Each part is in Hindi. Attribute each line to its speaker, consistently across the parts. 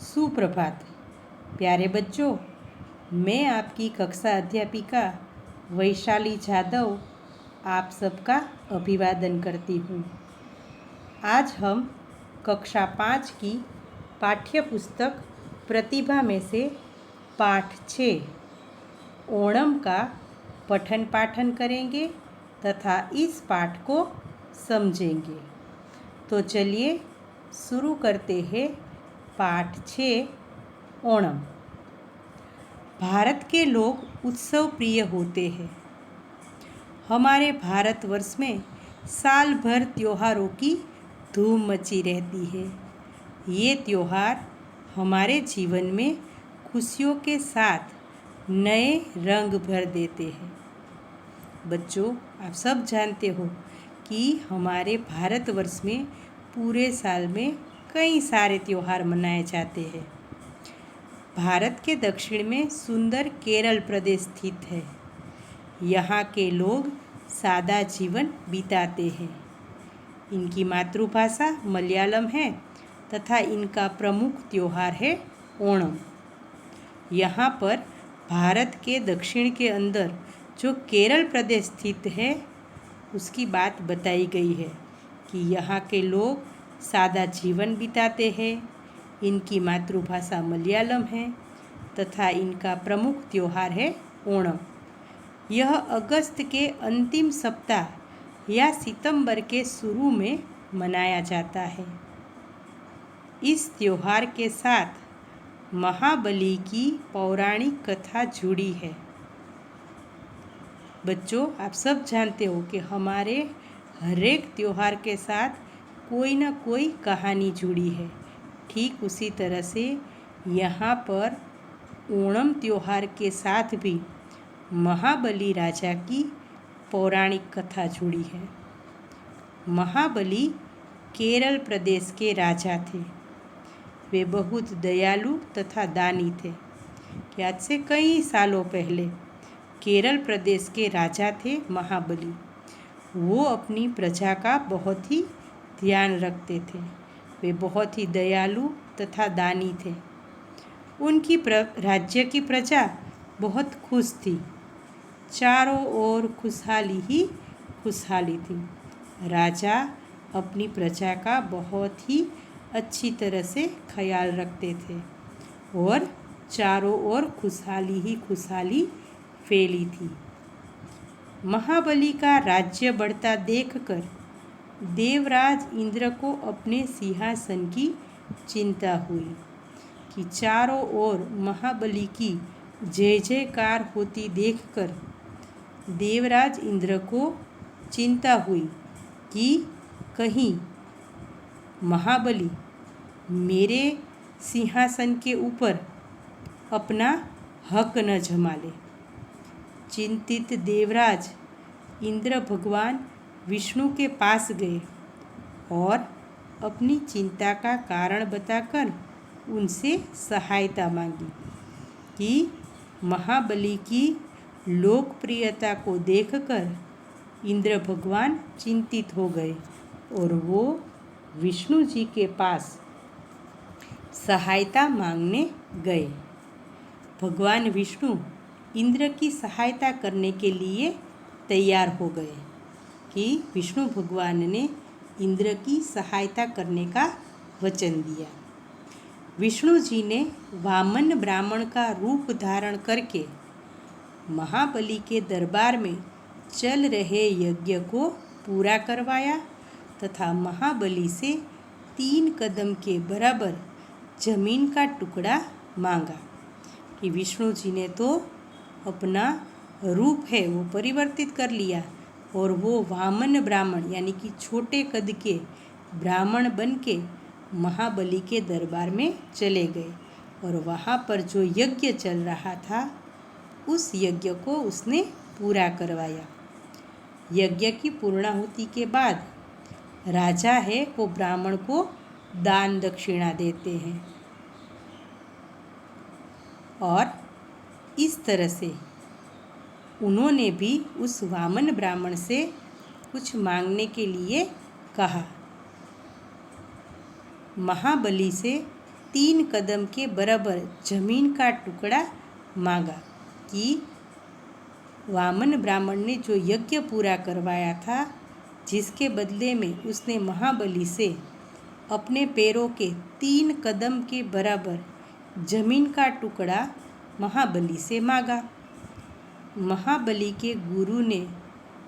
Speaker 1: सुप्रभात प्यारे बच्चों, मैं आपकी कक्षा अध्यापिका वैशाली जादव आप सबका अभिवादन करती हूँ। आज हम कक्षा 5 की पाठ्य पुस्तक प्रतिभा में से पाठ 6 ओणम का पठन पाठन करेंगे तथा इस पाठ को समझेंगे। तो चलिए शुरू करते हैं। पाठ 6 ओणम। भारत के लोग उत्सव प्रिय होते हैं। हमारे भारतवर्ष में साल भर त्योहारों की धूम मची रहती है। ये त्योहार हमारे जीवन में खुशियों के साथ नए रंग भर देते हैं। बच्चों, आप सब जानते हो कि हमारे भारतवर्ष में पूरे साल में कई सारे त्योहार मनाए जाते हैं। भारत के दक्षिण में सुंदर केरल प्रदेश स्थित है। यहाँ के लोग सादा जीवन बिताते हैं। इनकी मातृभाषा मलयालम है तथा इनका प्रमुख त्योहार है ओणम। यहाँ पर भारत के दक्षिण के अंदर जो केरल प्रदेश स्थित है उसकी बात बताई गई है कि यहाँ के लोग सादा जीवन बिताते हैं। इनकी मातृभाषा मलयालम है तथा इनका प्रमुख त्योहार है ओणम। यह अगस्त के अंतिम सप्ताह या सितंबर के शुरू में मनाया जाता है। इस त्योहार के साथ महाबली की पौराणिक कथा जुड़ी है। बच्चों, आप सब जानते हो कि हमारे हर एक त्योहार के साथ कोई ना कोई कहानी जुड़ी है। ठीक उसी तरह से यहाँ पर ओणम त्योहार के साथ भी महाबली राजा की पौराणिक कथा जुड़ी है। महाबली केरल प्रदेश के राजा थे। वे बहुत दयालु तथा दानी थे। आज से कई सालों पहले केरल प्रदेश के राजा थे महाबली। वो अपनी प्रजा का बहुत ही ध्यान रखते थे। वे बहुत ही दयालु तथा दानी थे। उनकी राज्य की प्रजा बहुत खुश थी। चारों ओर खुशहाली ही खुशहाली थी। राजा अपनी प्रजा का बहुत ही अच्छी तरह से ख्याल रखते थे और चारों ओर खुशहाली ही खुशहाली फैली थी। महाबली का राज्य बढ़ता देखकर देवराज इंद्र को अपने सिंहासन की चिंता हुई कि चारों ओर महाबली की जय जयकार होती देखकर देवराज इंद्र को चिंता हुई कि कहीं महाबली मेरे सिंहासन के ऊपर अपना हक न जमा ले। चिंतित देवराज इंद्र भगवान विष्णु के पास गए और अपनी चिंता का कारण बताकर उनसे सहायता मांगी कि महाबली की लोकप्रियता को देखकर इंद्र भगवान चिंतित हो गए और वो विष्णु जी के पास सहायता मांगने गए। भगवान विष्णु इंद्र की सहायता करने के लिए तैयार हो गए कि विष्णु भगवान ने इंद्र की सहायता करने का वचन दिया। विष्णु जी ने वामन ब्राह्मण का रूप धारण करके महाबली के दरबार में चल रहे यज्ञ को पूरा करवाया तथा महाबली से 3 कदम के बराबर जमीन का टुकड़ा मांगा कि विष्णु जी ने तो अपना रूप है वो परिवर्तित कर लिया और वो वामन ब्राह्मण यानी कि छोटे कद के ब्राह्मण बन के महाबली के दरबार में चले गए और वहाँ पर जो यज्ञ चल रहा था उस यज्ञ को उसने पूरा करवाया। यज्ञ की पूर्णाहुति के बाद राजा है वो ब्राह्मण को दान दक्षिणा देते हैं और इस तरह से उन्होंने भी उस वामन ब्राह्मण से कुछ मांगने के लिए कहा। महाबली से 3 कदम के बराबर जमीन का टुकड़ा मांगा कि वामन ब्राह्मण ने जो यज्ञ पूरा करवाया था, जिसके बदले में उसने महाबली से अपने पैरों के 3 कदम के बराबर जमीन का टुकड़ा महाबली से मांगा। महाबली के गुरु ने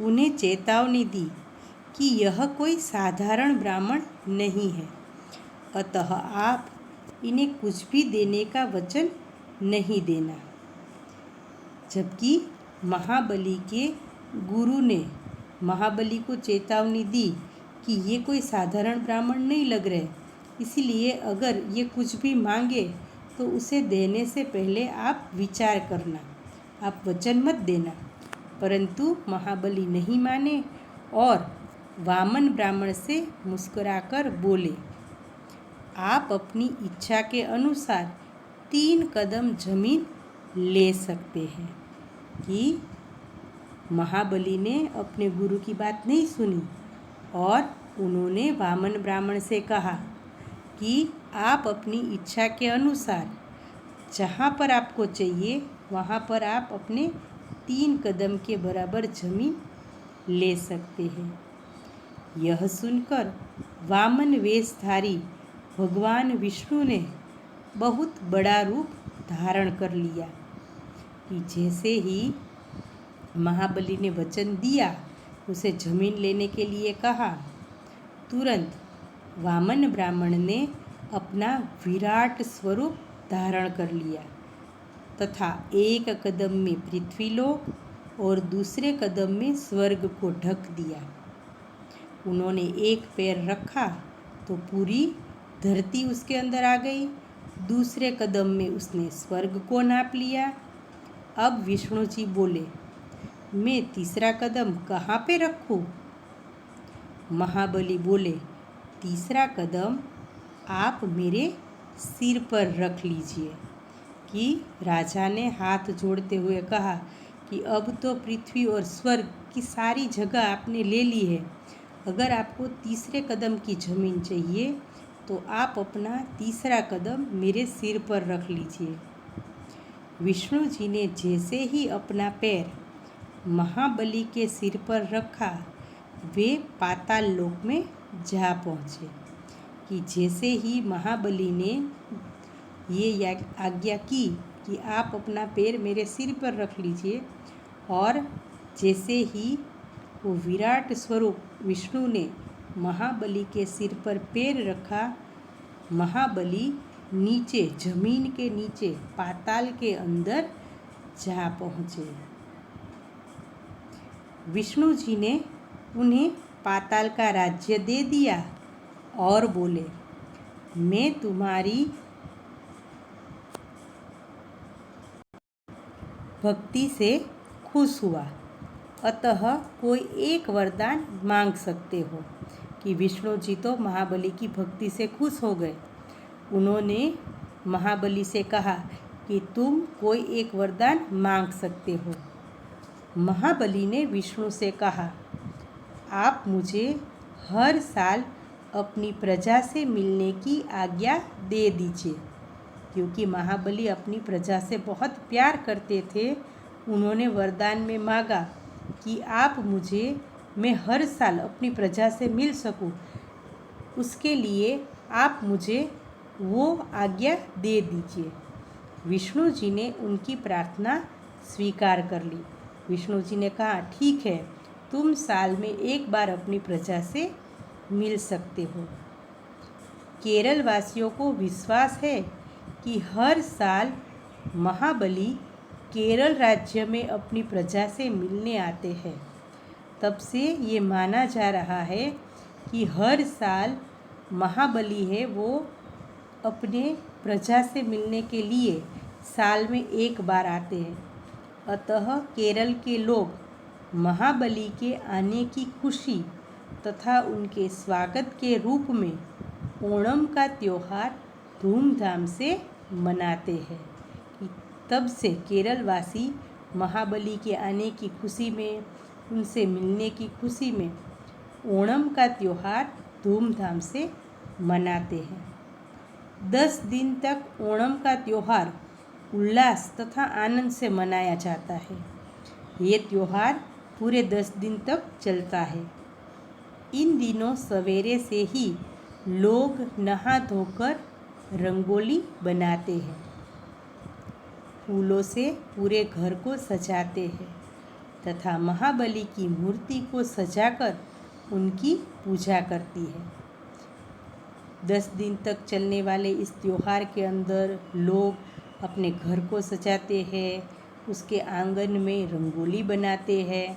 Speaker 1: उन्हें चेतावनी दी कि यह कोई साधारण ब्राह्मण नहीं है, अतः आप इन्हें कुछ भी देने का वचन नहीं देना। जबकि महाबली के गुरु ने महाबली को चेतावनी दी कि ये कोई साधारण ब्राह्मण नहीं लग रहे, इसीलिए अगर ये कुछ भी मांगे तो उसे देने से पहले आप विचार करना, आप वचन मत देना। परंतु महाबली नहीं माने और वामन ब्राह्मण से मुस्कुराकर बोले, आप अपनी इच्छा के अनुसार 3 कदम जमीन ले सकते हैं। कि महाबली ने अपने गुरु की बात नहीं सुनी और उन्होंने वामन ब्राह्मण से कहा कि आप अपनी इच्छा के अनुसार जहाँ पर आपको चाहिए वहाँ पर आप अपने 3 कदम के बराबर जमीन ले सकते हैं। यह सुनकर वामन वेशधारी भगवान विष्णु ने बहुत बड़ा रूप धारण कर लिया कि जैसे ही महाबली ने वचन दिया, उसे जमीन लेने के लिए कहा, तुरंत वामन ब्राह्मण ने अपना विराट स्वरूप धारण कर लिया तथा एक कदम में पृथ्वीलोक और दूसरे कदम में स्वर्ग को ढक दिया। उन्होंने एक पैर रखा तो पूरी धरती उसके अंदर आ गई। दूसरे कदम में उसने स्वर्ग को नाप लिया। अब विष्णु जी बोले, मैं तीसरा कदम कहाँ पे रखूँ? महाबली बोले, तीसरा कदम आप मेरे सिर पर रख लीजिए। कि राजा ने हाथ जोड़ते हुए कहा कि अब तो पृथ्वी और स्वर्ग की सारी जगह आपने ले ली है, अगर आपको तीसरे कदम की ज़मीन चाहिए तो आप अपना तीसरा कदम मेरे सिर पर रख लीजिए। विष्णु जी ने जैसे ही अपना पैर महाबली के सिर पर रखा, वे पाताल लोक में जा पहुँचे। कि जैसे ही महाबली ने ये आज्ञा की कि आप अपना पैर मेरे सिर पर रख लीजिए, और जैसे ही वो विराट स्वरूप विष्णु ने महाबली के सिर पर पैर रखा, महाबली नीचे जमीन के नीचे पाताल के अंदर जा पहुँचे। विष्णु जी ने उन्हें पाताल का राज्य दे दिया और बोले, मैं तुम्हारी भक्ति से खुश हुआ, अतः कोई एक वरदान मांग सकते हो। कि विष्णु जी तो महाबली की भक्ति से खुश हो गए। उन्होंने महाबली से कहा कि तुम कोई एक वरदान मांग सकते हो। महाबली ने विष्णु से कहा, आप मुझे हर साल अपनी प्रजा से मिलने की आज्ञा दे दीजिए। क्योंकि महाबली अपनी प्रजा से बहुत प्यार करते थे, उन्होंने वरदान में मांगा कि आप मुझे, मैं हर साल अपनी प्रजा से मिल सकूं, उसके लिए आप मुझे वो आज्ञा दे दीजिए। विष्णु जी ने उनकी प्रार्थना स्वीकार कर ली। विष्णु जी ने कहा, ठीक है, तुम साल में एक बार अपनी प्रजा से मिल सकते हो। केरल वासियों को विश्वास है कि हर साल महाबली केरल राज्य में अपनी प्रजा से मिलने आते हैं। तब से ये माना जा रहा है कि हर साल महाबली है वो अपने प्रजा से मिलने के लिए साल में एक बार आते हैं। अतः केरल के लोग महाबली के आने की खुशी तथा उनके स्वागत के रूप में ओणम का त्यौहार धूमधाम से मनाते हैं। तब से केरल वासी महाबली के आने की खुशी में, उनसे मिलने की खुशी में ओणम का त्यौहार धूमधाम से मनाते हैं। 10 दिन तक ओणम का त्यौहार उल्लास तथा आनंद से मनाया जाता है। ये त्यौहार पूरे 10 दिन तक चलता है। इन दिनों सवेरे से ही लोग नहा धोकर रंगोली बनाते हैं, फूलों से पूरे घर को सजाते हैं तथा महाबली की मूर्ति को सजाकर उनकी पूजा करती है। 10 दिन तक चलने वाले इस त्यौहार के अंदर लोग अपने घर को सजाते हैं, उसके आंगन में रंगोली बनाते हैं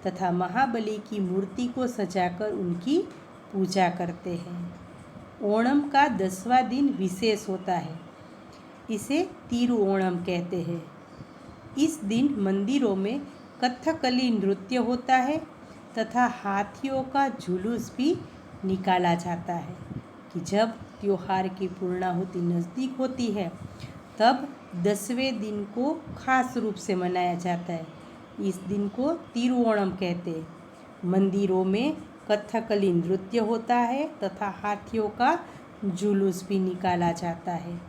Speaker 1: तथा महाबली की मूर्ति को सजाकर उनकी पूजा करते हैं। ओणम का 10वां दिन विशेष होता है। इसे तिरुओणम कहते हैं। इस दिन मंदिरों में कथकली नृत्य होता है तथा हाथियों का जुलूस भी निकाला जाता है कि जब त्योहार की पूर्णाहुति नज़दीक होती है तब 10वें दिन को खास रूप से मनाया जाता है। इस दिन को तिरुओणम कहते हैं। मंदिरों में कथकली नृत्य होता है तथा हाथियों का जुलूस भी निकाला जाता है।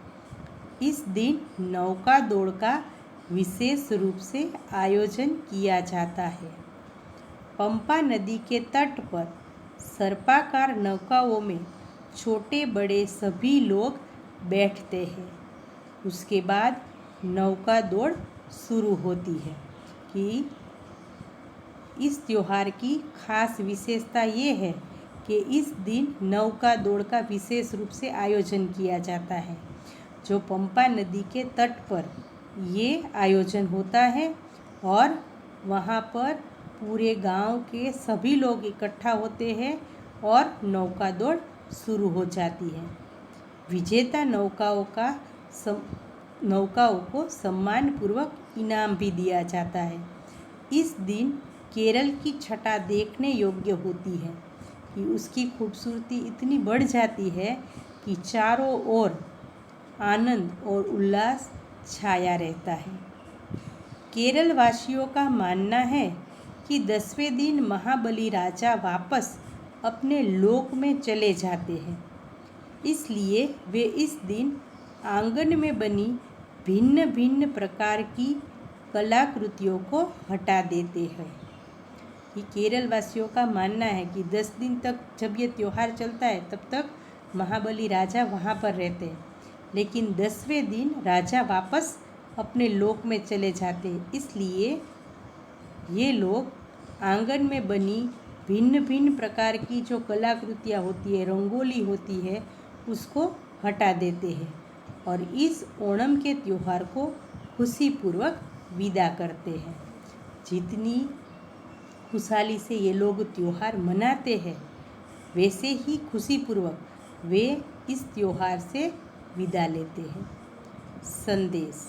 Speaker 1: इस दिन नौका दौड़ का विशेष रूप से आयोजन किया जाता है। पंपा नदी के तट पर सर्पाकार नौकाओं में छोटे बड़े सभी लोग बैठते हैं। उसके बाद नौका दौड़ शुरू होती है कि इस त्यौहार की खास विशेषता ये है कि इस दिन नौका दौड़ का विशेष रूप से आयोजन किया जाता है। जो पंपा नदी के तट पर ये आयोजन होता है और वहाँ पर पूरे गांव के सभी लोग इकट्ठा होते हैं और नौका दौड़ शुरू हो जाती है। विजेता नौकाओं को सम्मानपूर्वक इनाम भी दिया जाता है। इस दिन केरल की छटा देखने योग्य होती है कि उसकी खूबसूरती इतनी बढ़ जाती है कि चारों ओर आनंद और उल्लास छाया रहता है। केरल वासियों का मानना है कि 10वें दिन महाबली राजा वापस अपने लोक में चले जाते हैं, इसलिए वे इस दिन आंगन में बनी भिन्न भिन्न प्रकार की कलाकृतियों को हटा देते हैं। कि केरल वासियों का मानना है कि 10 दिन तक जब ये त्यौहार चलता है तब तक महाबली राजा वहाँ पर रहते हैं, लेकिन 10वें दिन राजा वापस अपने लोक में चले जाते हैं, इसलिए ये लोग आंगन में बनी भिन्न भिन्न प्रकार की जो कलाकृतियाँ होती है, रंगोली होती है, उसको हटा देते हैं और इस ओणम के त्यौहार को खुशीपूर्वक विदा करते हैं। जितनी खुशहाली से ये लोग त्यौहार मनाते हैं, वैसे ही खुशीपूर्वक वे इस त्यौहार से विदा लेते हैं। संदेश: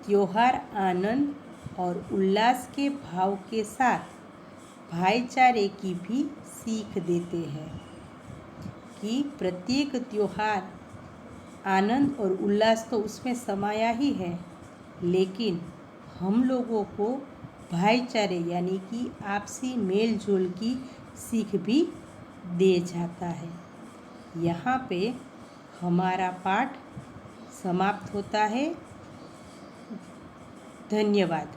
Speaker 1: त्यौहार आनंद और उल्लास के भाव के साथ भाईचारे की भी सीख देते हैं कि प्रत्येक त्यौहार आनंद और उल्लास तो उसमें समाया ही है, लेकिन हम लोगों को भाईचारे यानी कि आपसी मेल जोल की सीख भी दे जाता है। यहाँ पे हमारा पाठ समाप्त होता है। धन्यवाद।